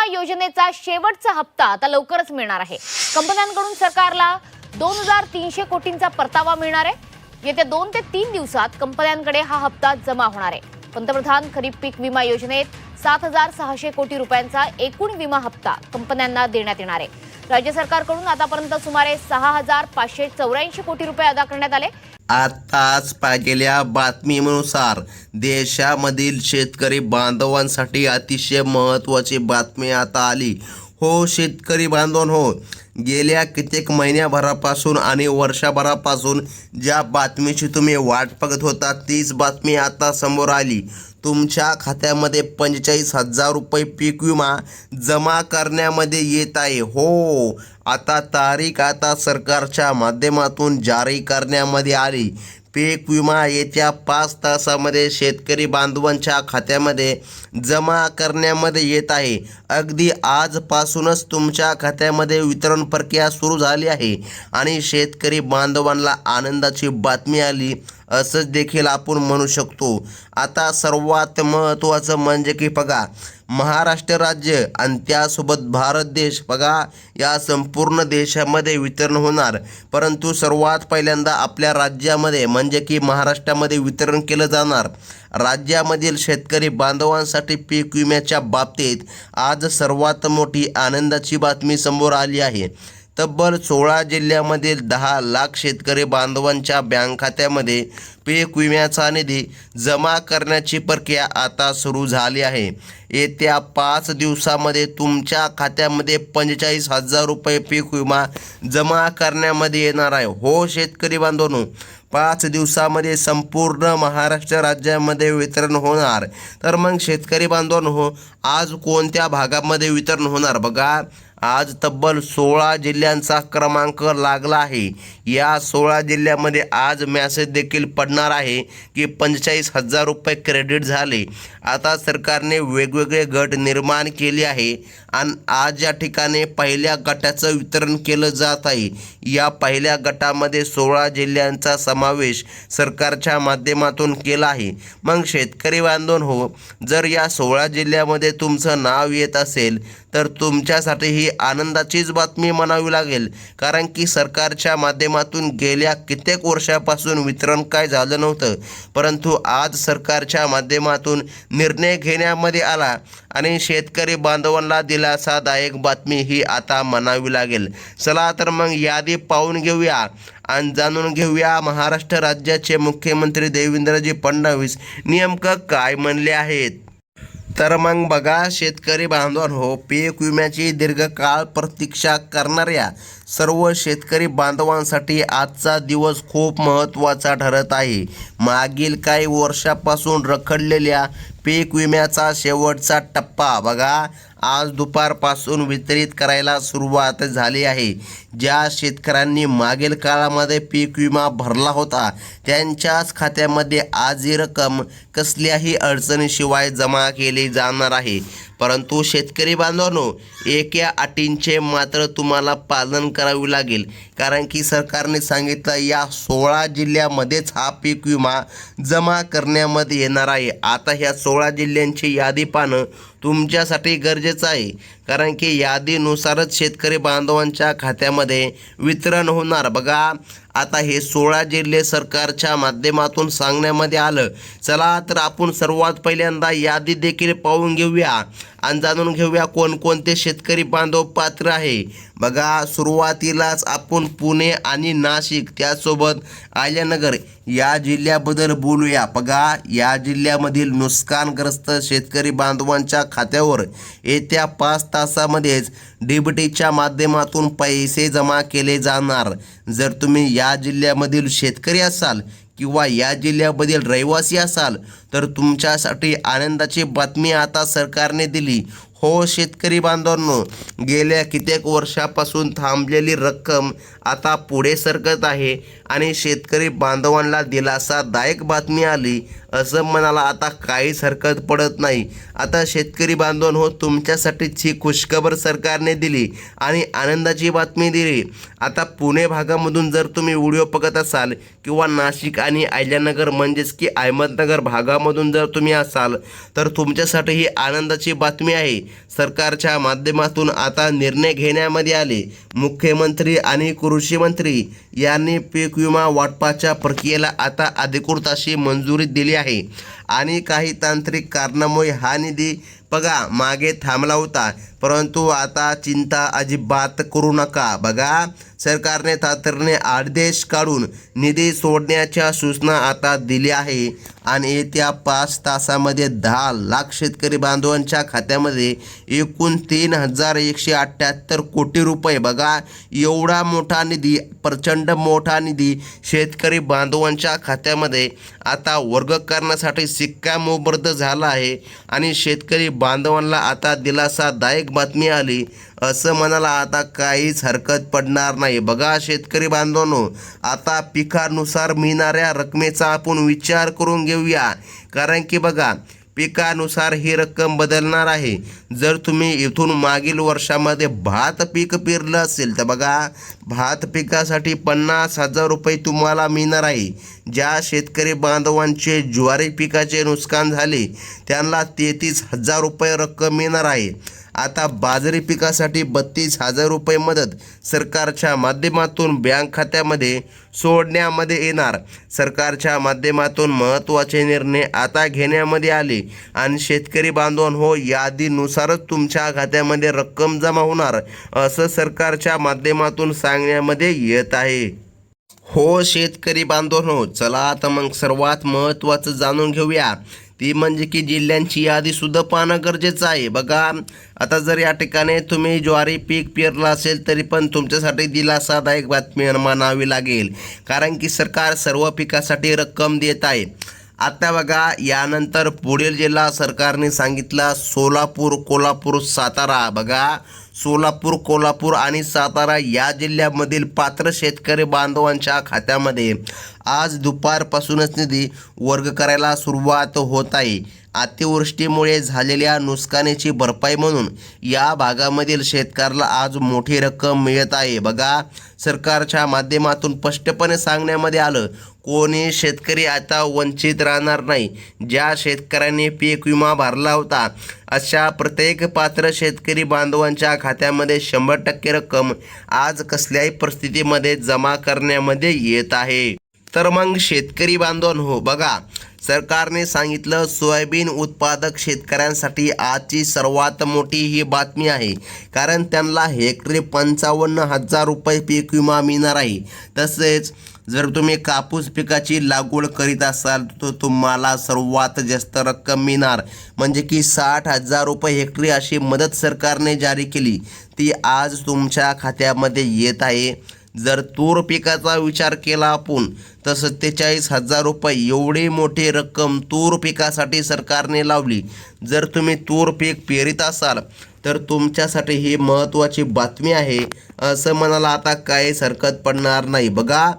विमा योजनेचा शेवटचा हप्ता आता लवकरच मिळणार आहे। कंपन्यांकडून सरकारला 2300 कोटींचा परतावा मिळणार आहे। येत्या 2 ते 3 दिवसात कंपन्यांकडे हा हप्ता जमा होणार आहे। पंतप्रधान खरीप पीक विमा योजनेत 7600 कोटी रुपयांचा एकूण विमा हप्ता कंपन्यांना देण्यात येणार आहे। राज्य सरकारकडून आतापर्यंत सुमारे 6584 कोटी रुपये अदा करण्यात आले। आताच पाहिलेल्या बातमीनुसार देशामधील शेतकरी बांधवांसाठी अतिशय महत्त्वाची बातमी आता आली। हो शेतकरी बांधवांनो, गेल्या कित्येक महिन्याभरापासून आणि वर्षभरापासून ज्या बातमीची तुम्ही वाट बघत होता तीच बातमी आता समोर आली। तुमच्या खात्यामध्ये 45,000 रुपये पीक विमा जमा करण्यामध्ये येत आहे। हो, आता तारीख आता सरकारच्या माध्यमातून जारी करण्यामध्ये आली। पीक विमा येत्या 5 तासामध्ये शेतकरी बांधवांच्या खात्यामध्ये जमा करण्यामध्ये येत आहे। अगदी आजपासूनच तुमच्या खात्यामध्ये वितरण प्रक्रिया सुरू झाली आहे आणि शेतकरी बांधवांना आनंदाची बातमी आली असंच देखील आपण म्हणू शकतो। आता सर्वात महत्त्वाचं म्हणजे की बघा, महाराष्ट्र राज्य आणि त्यासोबत भारत देश बघा, या संपूर्ण देशामध्ये वितरण होणार, परंतु सर्वात पहिल्यांदा आपल्या राज्यामध्ये म्हणजे की महाराष्ट्रामध्ये वितरण केलं जाणार। राज्यामधील शेतकरी बांधवांसाठी पीक विम्याच्या बाबतीत आज सर्वात मोठी आनंदाची बातमी समोर आली आहे। तब्बल 16 जिल्ह्यामधील 10 लाख शेतकरी बांधवांच्या बँक खात्यामध्ये पीक विम्याचा निधी जमा करण्याची प्रक्रिया आता सुरू झाली आहे। येत्या 5 दिवसामध्ये तुमच्या खात्यामध्ये 45,000 रुपये पीक विमा जमा करण्यामध्ये येणार आहे। हो शेतकरी बांधवांनो, 5 दिवसामध्ये संपूर्ण महाराष्ट्र राज्यामध्ये वितरण होणार। तर मग शेतकरी बांधवांनो, आज कोणत्या भागामध्ये वितरण होणार बघा, आज तब्बल 16 जिल्ह्यांचा क्रमांक लागला आहे। या 16 जिल्ह्यामध्ये आज मेसेज देखील पडणार आहे की 45,000 रुपये क्रेडिट झाले। आता सरकारने वेगवेगळे गट निर्माण केले आहे आणि आज या ठिकाणी पहिल्या गटाचं वितरण केलं जात आहे। या पहिल्या गटामध्ये 16 जिल्ह्यांचा समावेश सरकारच्या माध्यमातून केला आहे। मग शेतकरी बांधवांनो, जर या 16 जिल्ह्यामध्ये तुमचं नाव येत असेल तर तुमच्यासाठी ही आनंदाचीच बातमी म्हणावी लागेल, कारण की सरकारच्या माध्यमातून गेल्या कित्येक वर्षापासून वितरण काय झालं नव्हतं, परंतु आज सरकारच्या माध्यमातून निर्णय घेण्यामध्ये आला आणि शेतकरी बांधवांना दिलासादायक बातमी ही आता म्हणावी लागेल। चला तर मग यादी पाहून घेऊया आणि जाणून घेऊया महाराष्ट्र राज्याचे मुख्यमंत्री देवेंद्रजी फडणवीस नेमकं काय म्हणले आहेत। तर मग बघा शेतकरी बांधवांनो, पीक विम्याची दीर्घकाळ प्रतीक्षा करणाऱ्या सर्व शेतकरी बांधवांसाठी आजचा दिवस खूप महत्त्वाचा ठरत आहे। मागील काही वर्षापासून रखडलेल्या पीक विम्याचा शेवटचा टप्पा बघा आज दुपारपासून वितरित करायला सुरुवात झाली आहे। ज्या शेतकऱ्यांनी मागील काळामध्ये पीक विमा भरला होता त्यांच्याच खात्यामध्ये आज ही रक्कम कसल्याही अडचणीशिवाय जमा केली जाणार आहे। परंतु शेतकरी बांधवांनो, एका अटींचे मात्र तुम्हाला पालन करावे लागेल, कारण की सरकारने सांगितलं या 16 जिल्ह्यामध्येच हा पीक विमा जमा करण्यामध्ये येणार आहे। आता ह्या 16 जिल्ह्यांची यादी पाहणं तुमच्यासाठी गरजेचं आहे, कारण की यादीनुसारच शेतकरी बांधवांच्या खात्यामध्ये वितरण होणार। बघा आता हे 16 जिल्हे सरकारच्या माध्यमातून सांगण्यामध्ये आलं। चला तर आपण सर्वात पहिल्यांदा यादी देखील पाहून घेऊया आणि जाणून घेऊया कोणकोणते शेतकरी बांधव पात्र आहे। बघा सुरुवातीलाच आपण पुणे आणि नाशिक त्यासोबत अहिल्यानगर या जिल्ह्याबद्दल बोलूया। बघा या जिल्ह्यामधील नुकसानग्रस्त शेतकरी बांधवांच्या खात्यावर येत्या 5 तासामध्येच डीबीटीच्या माध्यमातून पैसे जमा केले जाणार। जर तुम्ही या जिल्ह्यामधील शेतकरी असाल किंवा या जिल्ह्यामधील रहिवासी असाल तर तुमच्यासाठी आनंदाची बातमी आता सरकारने दिली। हो शेतकरी बांधवांनो, गेल्या कित्येक वर्षापासून थांबलेली रक्कम आता पुढे सरकत आहे आणि शेतकरी बांधवांना दिलासादायक बातमी आली असं म्हणायला आता काहीच हरकत पडत नाही. आता शेतकरी बांधवांनो, तुमच्यासाठीच ही खुशखबर सरकारने दिली आणि आनंदाची बातमी दिली. आता पुणे भागामधून जर तुम्ही व्हिडिओ बघत असाल किंवा नाशिक आणि अहिल्यानगर म्हणजेच की अहमदनगर भागामधून जर तुम्ही असाल तर तुमच्यासाठी ही आनंदाची बातमी आहे. सरकारच्या माध्यमातून आता निर्णय घेण्यामध्ये आले. मुख्यमंत्री आणि कृषी मंत्री यांनी पीक विमा वाटपाच्या प्रक्रियेला आता अधिकृत अशी मंजुरी दिली आहे आणि काही तांत्रिक कारणामुळे हा निधी बघा मागे थांबला होता, परंतु आता चिंता अजिबात करू नका. बघा, सरकारने तातडीने आदेश काढून निधी सोडण्याच्या सूचना आता दिल्या आहे आणि येत्या 5 तासामध्ये 10 लाख शेतकरी बांधवांच्या खात्यामध्ये एकूण 3,178 कोटी रुपये, बघा एवढा मोठा निधी, प्रचंड मोठा निधी शेतकरी बांधवांच्या खात्यामध्ये आता वर्ग करण्यासाठी शिक्कामोर्तब झाला आहे आणि शेतकरी बांधवांना आता दिलासादायक बातमी आली असं म्हणायला आता काहीच हरकत पडणार नाही. बघा शेतकरी बांधवांनो, आता पिकानुसार मिळणाऱ्या रकमेचा आपण विचार करून घेऊया, कारण की बघा पिकानुसार ही रक्कम बदलणार आहे. जर तुम्ही इथून मागील वर्षामध्ये भात पीक पेरलं असेल तर बघा भात पिकासाठी 50,000 रुपये तुम्हाला मिळणार आहे. ज्या शेतकरी बांधवांचे ज्वारी पिकाचे नुकसान झाले त्यांना 33,000 रुपये रक्कम मिळणार आहे. आता बाजरी पिकासाठी 32,000 रुपये मदत सरकारच्या माध्यमातून बँक खात्यामध्ये सोडण्यामध्ये येणार. सरकारच्या माध्यमातून महत्त्वाचे निर्णय आता घेण्यामध्ये आले आणि शेतकरी बांधवांनो, यादीनुसारच तुमच्या खात्यामध्ये रक्कम जमा होणार असं सरकारच्या माध्यमातून सांगण्यामध्ये येत आहे. हो शेतकरी बांधवांनो, चला आता मग सर्वात महत्त्वाचं जाणून घेऊया, ती म्हणजे की जिल्ह्यांची यादी सुद्धा पाहणं गरजेचं आहे. बघा आता जर या ठिकाणी तुम्ही ज्वारी पीक पेरलं असेल तरी पण तुमच्यासाठी दिलासादायक बातमी मानावी लागेल, कारण की सरकार सर्व पिकासाठी रक्कम देत आहे. आता बघा यानंतर पुढील जिल्हा सरकारने सांगितला सोलापूर, कोल्हापूर, सातारा. बघा सोलापूर, कोल्हापूर आणि सातारा या जिल्ह्यामधील पात्र शेतकरी बांधवांच्या खात्यामध्ये आज दुपारपासूनच निधी वर्ग करायला सुरुवात होत आहे. अतिवृष्टीमुळे झालेल्या नुकसानीची भरपाई म्हणून या भागामधील शेतकऱ्याला आज मोठी रक्कम मिळत आहे. बघा सरकारच्या माध्यमातून स्पष्टपणे सांगण्यामध्ये आलं, कोणी शेतकरी आता वंचित राहणार नाही. ज्या शेतकऱ्यांनी पीक विमा भरला होता अशा प्रत्येक पात्र शेतकरी बांधवांच्या खात्यामध्ये 100% रक्कम आज कसल्याही परिस्थितीमध्ये जमा करण्यामध्ये येत आहे. तर मग शेतकरी बांधवांनो, बघा सरकारने सांगितलं सोयाबीन उत्पादक शेतकऱ्यांसाठी आजची सर्वात मोठी ही बातमी आहे, कारण त्यांना हेक्टरी 55,000 रुपये पीक विमा मिळणार आहे. तसेच जर तुम्ही कापूस पिकाची लागवड करीत असाल तर तुम्हाला सर्वात जास्त रक्कम मिळणार, म्हणजे की 60,000 रुपये हेक्टरी अशी मदत सरकारने जारी केली, ती आज तुमच्या खात्यामध्ये येत आहे. जर तूर पिकाचा विचार केला आपण तर 47,000 रुपये एवढी मोठी रक्कम तूर पिकासाठी सरकारने लावली. जर तुम्ही तूर पीक पेरीत असाल तर तुमच्यासाठी ही महत्त्वाची बातमी आहे असं म्हणायला आता काहीच हरकत पडणार नाही. बघा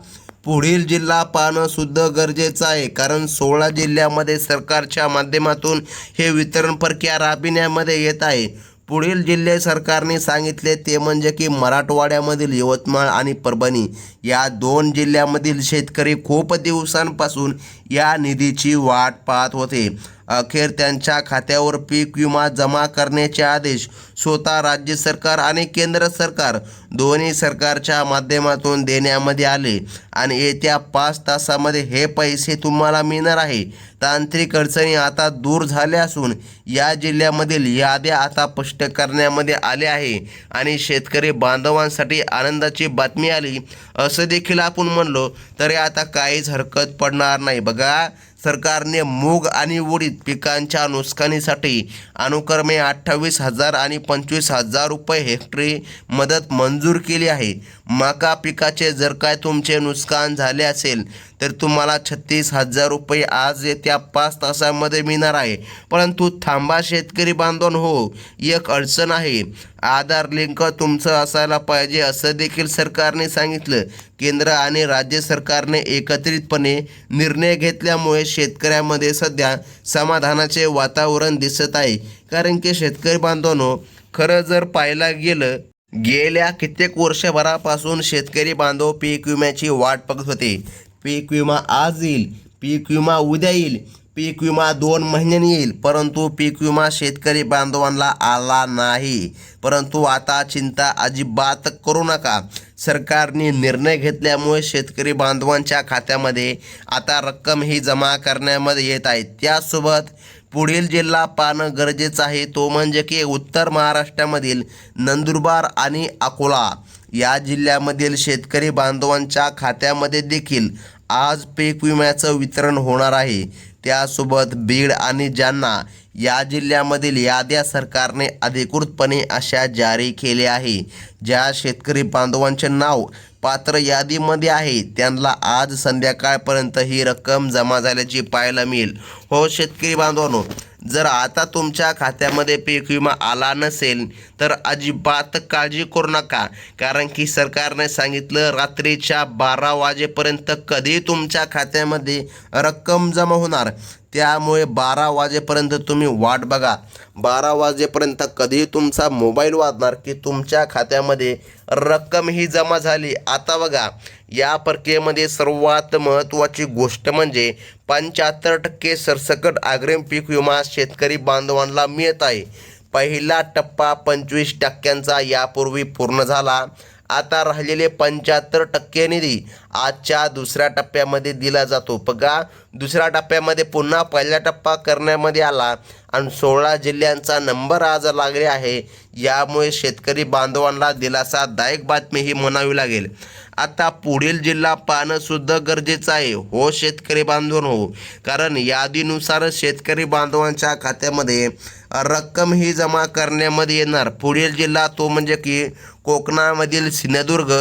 पुढील जिल्हा पाहणं सुद्धा गरजेचं आहे, कारण 16 जिल्ह्यामध्ये सरकारच्या माध्यमातून हे वितरण प्रक्रिया राबविण्यामध्ये येत आहे. पुढील जिल्हे सरकारने सांगितले ते म्हणजे की मराठवाड्यामधील यवतमाळ आणि परभणी या 2 जिल्ह्यामधील शेतकरी खूप दिवसांपासून या निधीची वाट पाहत होते. अखेर त्यांच्या खात्यावर पीक विमा जमा करण्याचे आदेश स्वतः राज्य सरकार आणि केंद्र सरकार दोन्ही सरकारच्या माध्यमातून देण्यामध्ये आले आणि येत्या 5 तासामध्ये हे पैसे तुम्हाला मिळणार आहे. तांत्रिक अडचणी आता दूर झाल्या असून या जिल्ह्यामधील याद्या आता स्पष्ट करण्यामध्ये आल्या आहे आणि शेतकरी बांधवांसाठी आनंदाची बातमी आली असं देखील आपण म्हणलो तरी आता काहीच हरकत पडणार नाही. बघा सरकारने मूग आणि उडीद पिकांच्या नुकसानीसाठी अनुक्रमे 28,000 आणि 25,000 रुपये हेक्टरी मदत मंजूर केली आहे. मका पिकाचे जर काय तुमचे नुकसान झाले असेल तर तुम्हाला 36,000 रुपये आज येत्या 5 तासामध्ये मिळणार आहे. परंतु थांबा शेतकरी बांधवांनो, एक अडचण आहे. आधार लिंक तुमचं असायला पाहिजे असं देखील सरकारने सांगितलं. केंद्र आणि राज्य सरकारने एकत्रितपणे निर्णय घेतल्यामुळे शेतकऱ्यामध्ये सध्या समाधानाचे वातावरण दिसत आहे. कारण की शेतकरी बांधवांनो, खरं जर पाहायला गेलं, गेल्या कित्येक वर्षभरापासून शेतकरी बांधव पीक विम्याची वाट बघत होते. पीक विमा आज येईल, पीक विमा उद्या येईल, पीक विमा 2 महिन्यांनी येईल, परंतु पीक विमा शेतकरी बांधवांना आला नाही. परंतु आता चिंता अजिबात करू नका. सरकारने निर्णय घेतल्यामुळे शेतकरी बांधवांच्या खात्यामध्ये आता रक्कम ही जमा करण्यामध्ये येत आहे. त्यासोबत पुढील जिल्हा पाहणं गरजेचं आहे, तो म्हणजे की उत्तर महाराष्ट्रामधील नंदुरबार आणि अकोला या जिल्ह्यामधील शेतकरी बांधवांच्या खात्यामध्ये देखील आज पीक विम्याचं वितरण होणार आहे. त्यासोबत बीड आणि जालना या जिल्ह्यामधील याद्या सरकारने अधिकृतपणे अशा जारी केल्या आहे. ज्या शेतकरी बांधवांचे नाव पात्र यादीमध्ये आहे त्यांना आज संध्याकाळपर्यंत ही रक्कम जमा झाल्याची पाहायला मिळेल. हो शेतकरी बांधवांनो, जर आता तुमच्या खात्यामध्ये पीक विमा आला नसेल तर अजिबात काळजी करू नका. कारण की सरकारने सांगितलं रात्रीच्या 12 वाजेपर्यंत कधी तुमच्या खात्यामध्ये रक्कम जमा होणार. त्यामुळे 12 वाजेपर्यंत तुम्ही वाट बघा. 12 वाजेपर्यंत कधी तुमचा मोबाईल वाजणार की तुमच्या खात्यामध्ये रक्कम ही जमा झाली. आता बघा, या प्रक्रियेमध्ये सर्वात महत्त्वाची गोष्ट म्हणजे 75% सरसकट अग्रिम पीक विमा शेतकरी बांधवांना मिळत आहे. पहिला टप्पा 25% यापूर्वी पूर्ण झाला. आता राहिलेले 75% निधी आजच्या दुसऱ्या टप्प्यामध्ये दिला जातो. बघा, दुसऱ्या टप्प्यामध्ये पुन्हा पहिला टप्पा करण्यामध्ये आला आणि 16 जिल्ह्यांचा नंबर आज लागले आहे. यामुळे शेतकरी बांधवांना दिलासादायक बातमी ही म्हणावी लागेल. आता पुढील जिल्हा पाहणं सुद्धा गरजेचं आहे. हो शेतकरी बांधवांनो, कारण यादीनुसार शेतकरी बांधवांच्या खात्यामध्ये रक्कम ही जमा करण्यामध्ये येणार. पुढील जिल्हा तो म्हणजे की कोकणामधील सिंधुदुर्ग,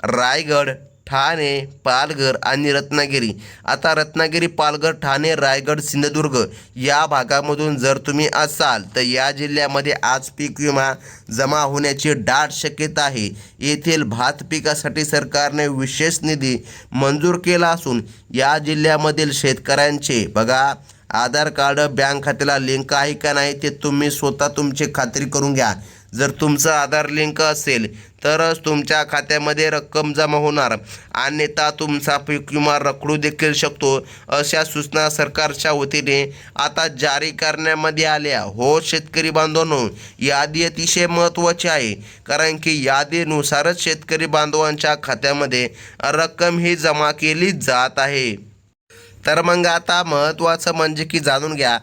रायगड, ठाणे, पालघर आणि रत्नागिरी. आता रत्नागिरी, पालघर, ठाणे, रायगड, सिंधुदुर्ग या भागामधून जर तुम्ही असाल तर या जिल्ह्यामध्ये आज पीक विमा जमा होण्याची दाट शक्यता आहे. येथील भात पिकासाठी सरकारने विशेष निधी मंजूर केला असून या जिल्ह्यामधील शेतकऱ्यांचे बघा, आधार कार्ड बँक खात्याला लिंक आहे का नाही ते तुम्ही स्वतः तुमची खात्री करून घ्या. जर तुमचं आधार लिंक असेल तरच तुमच्या खात्यामध्ये रक्कम जमा होणार, अन्यथा तुमचा पीक विमा रखडू देखील शकतो. अशा सूचना सरकारच्या वतीने आता जारी करण्यामध्ये आल्या. हो शेतकरी बांधवांनो, यादी अतिशय महत्त्वाची आहे. कारण की यादीनुसारच शेतकरी बांधवांच्या खात्यामध्ये रक्कम ही जमा केली जात आहे. तर मग आता महत्त्वाचं म्हणजे की जाणून घ्या,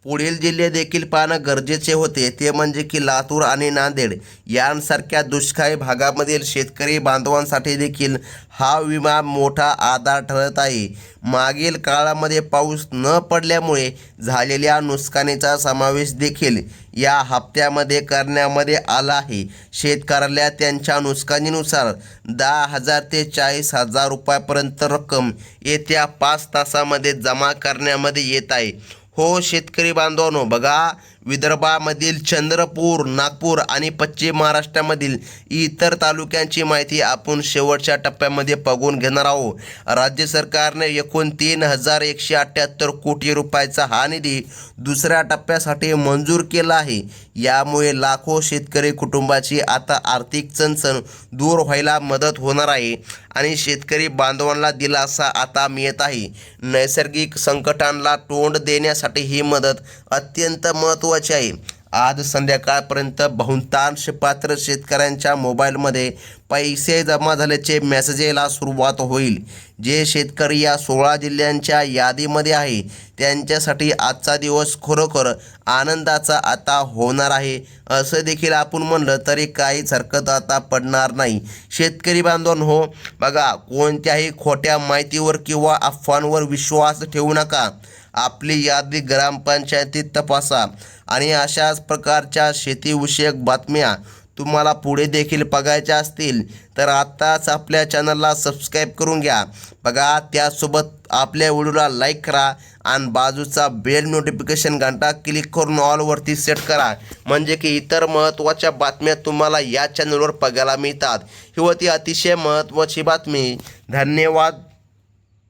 पुढील जिल्हे देखील पाहणं गरजेचे होते. ते म्हणजे की लातूर आणि नांदेड यांसारख्या दुष्काळी भागामधील शेतकरी बांधवांसाठी देखील हा विमा मोठा आधार ठरत आहे. मागील काळामध्ये पाऊस न पडल्यामुळे झालेल्या नुकसानीचा समावेश देखील या हप्त्यामध्ये करण्यामध्ये आला आहे. शेतकऱ्याला त्यांच्या नुकसानीनुसार 10,000 ते 40,000 रुपयापर्यंत रक्कम येत्या 5 तासामध्ये जमा करण्यामध्ये येत आहे. हो शेतकरी बांधवांनो, बघा, विदर्भामधील चंद्रपूर, नागपूर आणि पश्चिम महाराष्ट्रामधील इतर तालुक्यांची माहिती आपण शेवटच्या टप्प्यामध्ये बघून घेणार आहोत. राज्य सरकारने एकूण 3,178 कोटी रुपयाचा हा निधी दुसऱ्या टप्प्यासाठी मंजूर केला आहे. यामुळे लाखो शेतकरी कुटुंबाची आता आर्थिक चणचण दूर व्हायला मदत होणार आहे आणि शेतकरी बांधवांना दिलासा आता मिळत आहे. नैसर्गिक संकटांना तोंड देण्यासाठी ही मदत अत्यंत महत्त्वाची आहे. आज संध्याकाळपर्यंत बहुतांश पात्र शेतकऱ्यांच्या मोबाईलमध्ये पैसे जमा झाल्याचे मेसेज यायला सुरुवात होईल. जे शेतकरी या 16 जिल्ह्यांच्या यादीमध्ये आहे त्यांच्यासाठी आजचा दिवस खरोखर आनंदाचा आता होणार आहे. असं देखील आपण म्हणलं तरी काहीच हरकत आता पडणार नाही. शेतकरी बांधवांनो, बघा, कोणत्याही खोट्या माहितीवर किंवा अफवांवर विश्वास ठेवू नका. आपली यादी ग्रामपंचायतीत तपासा आणि अशाच प्रकारच्या शेतीविषयक बातम्या तुम्हाला पुढे देखील बघायच्या असतील तर आत्ताच आपल्या चॅनलला सबस्क्राईब करून घ्या. बघा, त्यासोबत आपल्या व्हिडिओला लाईक करा आणि बाजूचा बेल नोटिफिकेशन घंटा क्लिक करून ऑलवरती सेट करा, म्हणजे की इतर महत्त्वाच्या बातम्या तुम्हाला या चॅनलवर बघायला मिळतात. ही होती अतिशय महत्त्वाची बातमी. धन्यवाद.